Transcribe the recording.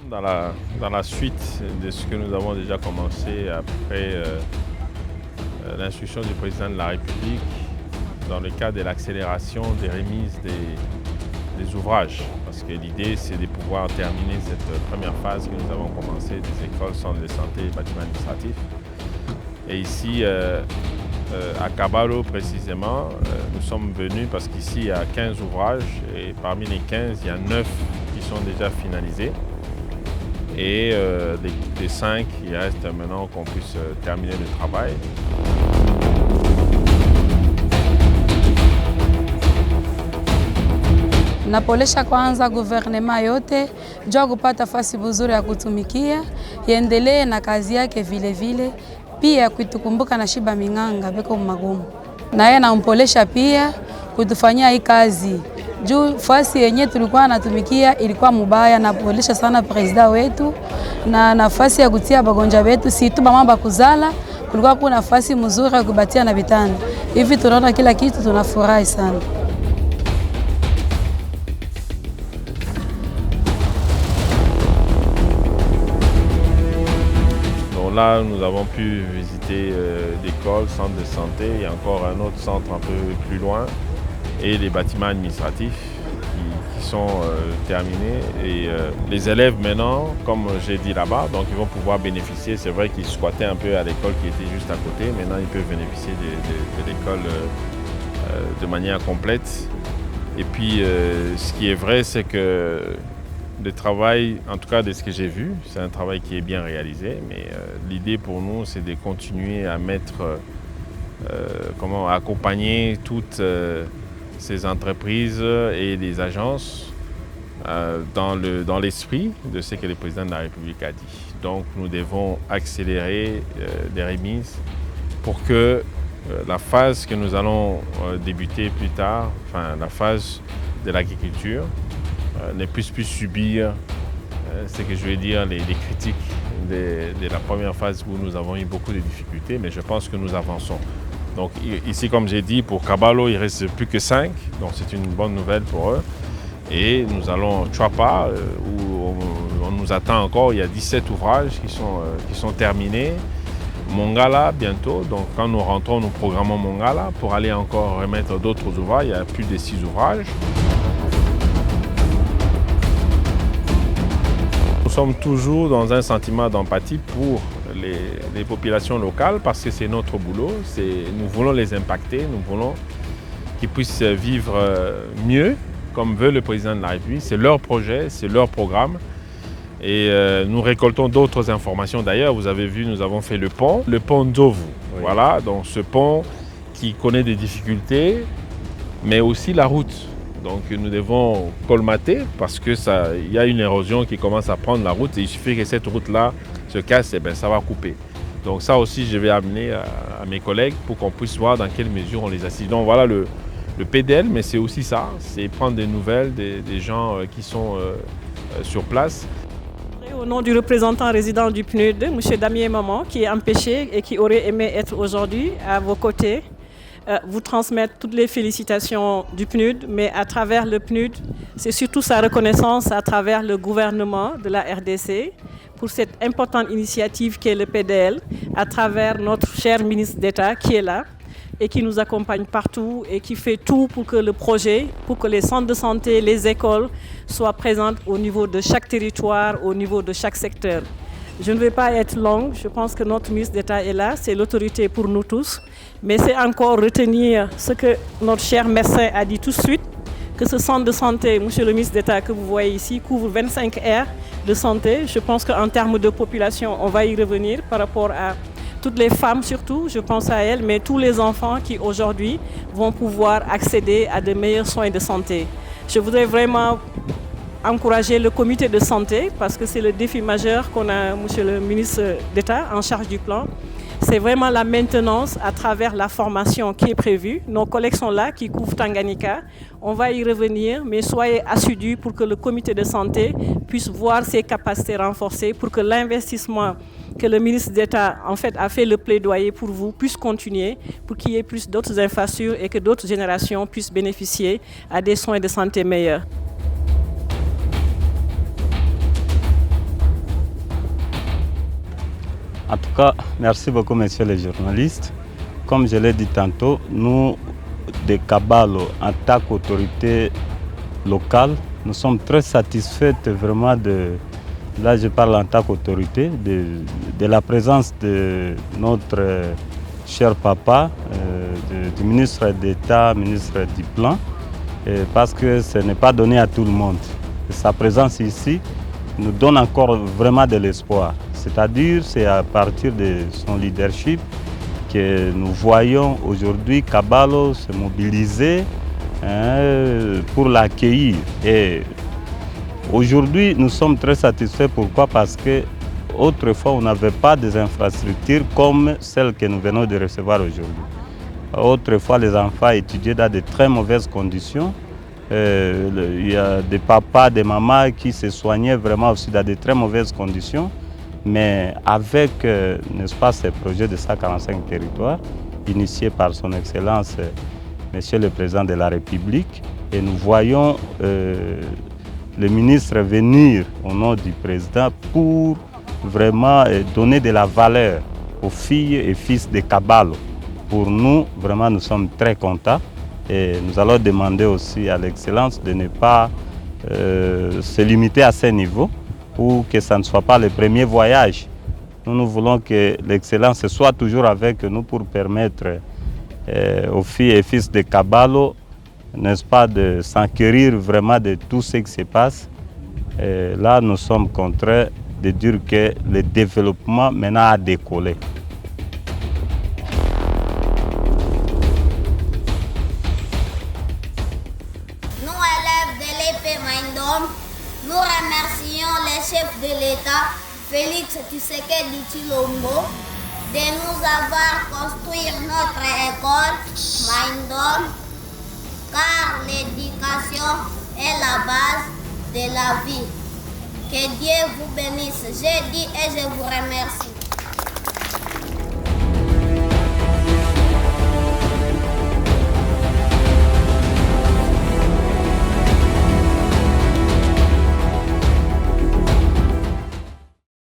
dans la suite de ce que nous avons déjà commencé après l'instruction du président de la République dans le cadre de l'accélération des remises des ouvrages. Parce que l'idée, c'est de pouvoir terminer cette première phase que nous avons commencée des écoles, centres de santé et bâtiments administratifs. Et ici, à Kabalo précisément, nous sommes venus parce qu'ici, il y a 15 ouvrages et parmi les 15, il y a 9 qui sont déjà finalisés. Et des 5, il reste maintenant qu'on puisse terminer le travail. Napolesha kwanza guvernema yote jua kupata fasi buzuri ya kutumikia, iendelee na kazi yake vile vile, pia kuitukumbuka na shiba minganga beko magumu. Na yeye nampolesha pia kutufanyia hii kazi. Juu fasi yenye tulikuwa natumikia ilikuwa mubaya, napolesha sana president wetu na nafasi ya kutia bagonja wetu si tu mama kuzala, kulikuwa kuna nafasi mzuri ya kubatia na vitanda. Hivi tunaona kila kitu tunafurahi sana. Là, nous avons pu visiter l'école, centre de santé, il y a encore un autre centre un peu plus loin, et les bâtiments administratifs qui sont terminés. Et les élèves maintenant, comme j'ai dit là-bas, donc ils vont pouvoir bénéficier, c'est vrai qu'ils squattaient un peu à l'école qui était juste à côté, maintenant ils peuvent bénéficier de l'école de manière complète. Et puis ce qui est vrai, c'est que le travail, en tout cas de ce que j'ai vu, c'est un travail qui est bien réalisé, mais l'idée pour nous, c'est de continuer à accompagner toutes ces entreprises et les agences dans l'esprit de ce que le président de la République a dit. Donc nous devons accélérer les remises pour que la phase que nous allons débuter plus tard, enfin la phase de l'agriculture, ne puisse plus subir ce que je vais dire, les critiques de la première phase où nous avons eu beaucoup de difficultés, mais je pense que nous avançons. Donc ici, comme j'ai dit, pour Kabalo, il ne reste plus que 5, donc c'est une bonne nouvelle pour eux. Et nous allons Chwapa, où on nous attend encore, il y a 17 ouvrages qui sont terminés. Mongala bientôt, donc quand nous rentrons, nous programmons Mongala pour aller encore remettre d'autres ouvrages, il y a plus de 6 ouvrages. Nous sommes toujours dans un sentiment d'empathie pour les populations locales parce que c'est notre boulot. Nous voulons les impacter, nous voulons qu'ils puissent vivre mieux comme veut le président de la République. C'est leur projet, c'est leur programme. Et nous récoltons d'autres informations. D'ailleurs, vous avez vu, nous avons fait le pont Ndovu. Oui. Voilà, donc ce pont qui connaît des difficultés, mais aussi la route. Donc nous devons colmater parce qu'il y a une érosion qui commence à prendre la route et il suffit que cette route-là se casse et ça va couper. Donc ça aussi je vais amener à mes collègues pour qu'on puisse voir dans quelle mesure on les assiste. Donc voilà le PDL, mais c'est aussi ça, c'est prendre des nouvelles des gens qui sont sur place. Au nom du représentant résident du PNUD, M. Damien Maman, qui est empêché et qui aurait aimé être aujourd'hui à vos côtés, vous transmettre toutes les félicitations du PNUD, mais à travers le PNUD, c'est surtout sa reconnaissance à travers le gouvernement de la RDC pour cette importante initiative qu'est le PDL, à travers notre cher ministre d'État qui est là et qui nous accompagne partout et qui fait tout pour que le projet, pour que les centres de santé, les écoles soient présentes au niveau de chaque territoire, au niveau de chaque secteur. Je ne vais pas être longue, je pense que notre ministre d'État est là, c'est l'autorité pour nous tous. Mais c'est encore retenir ce que notre cher médecin a dit tout de suite, que ce centre de santé, monsieur le ministre d'État que vous voyez ici, couvre 25 aires de santé. Je pense qu'en termes de population, on va y revenir par rapport à toutes les femmes surtout, je pense à elles, mais tous les enfants qui aujourd'hui vont pouvoir accéder à de meilleurs soins de santé. Je voudrais vraiment encourager le comité de santé parce que c'est le défi majeur qu'on a, monsieur le ministre d'État, en charge du plan. C'est vraiment la maintenance à travers la formation qui est prévue. Nos collègues sont là, qui couvrent Tanganyika. On va y revenir, mais soyez assidus pour que le comité de santé puisse voir ses capacités renforcées, pour que l'investissement que le ministre d'État en fait, a fait le plaidoyer pour vous puisse continuer, pour qu'il y ait plus d'autres infrastructures et que d'autres générations puissent bénéficier à des soins de santé meilleurs. En tout cas, merci beaucoup, messieurs les journalistes. Comme je l'ai dit tantôt, nous, de Kabalo, en tant qu'autorité locale, nous sommes très satisfaits vraiment là je parle en tant qu'autorité, de la présence de notre cher papa, du ministre d'État, ministre du Plan, parce que ce n'est pas donné à tout le monde. Et sa présence ici nous donne encore vraiment de l'espoir. C'est-à-dire, c'est à partir de son leadership que nous voyons aujourd'hui Kabalo se mobiliser pour l'accueillir. Et aujourd'hui, nous sommes très satisfaits. Pourquoi? Parce que autrefois, on n'avait pas des infrastructures comme celles que nous venons de recevoir aujourd'hui. Autrefois, les enfants étudiaient dans de très mauvaises conditions. Il y a des papas, des mamans qui se soignaient vraiment aussi dans de très mauvaises conditions. Mais avec, n'est-ce pas, ces projets de 145 territoires, initiés par son Excellence, Monsieur le Président de la République, et nous voyons le ministre venir au nom du Président pour vraiment donner de la valeur aux filles et fils de Kabalo. Pour nous, vraiment, nous sommes très contents et nous allons demander aussi à l'Excellence de ne pas se limiter à ce niveau ou que ça ne soit pas le premier voyage. Nous voulons que l'Excellence soit toujours avec nous pour permettre aux filles et fils de Kabalo, n'est-ce pas, de s'enquérir vraiment de tout ce qui se passe. Et là, nous sommes contraints de dire que le développement maintenant a décollé. Nous, élèves de l'EP Maindom, nous remercions les chefs de l'État, Félix Tshisekedi Tshilombo, de nous avoir construit notre école Maindom, car l'éducation est la base de la vie. Que Dieu vous bénisse. Je dis et je vous remercie.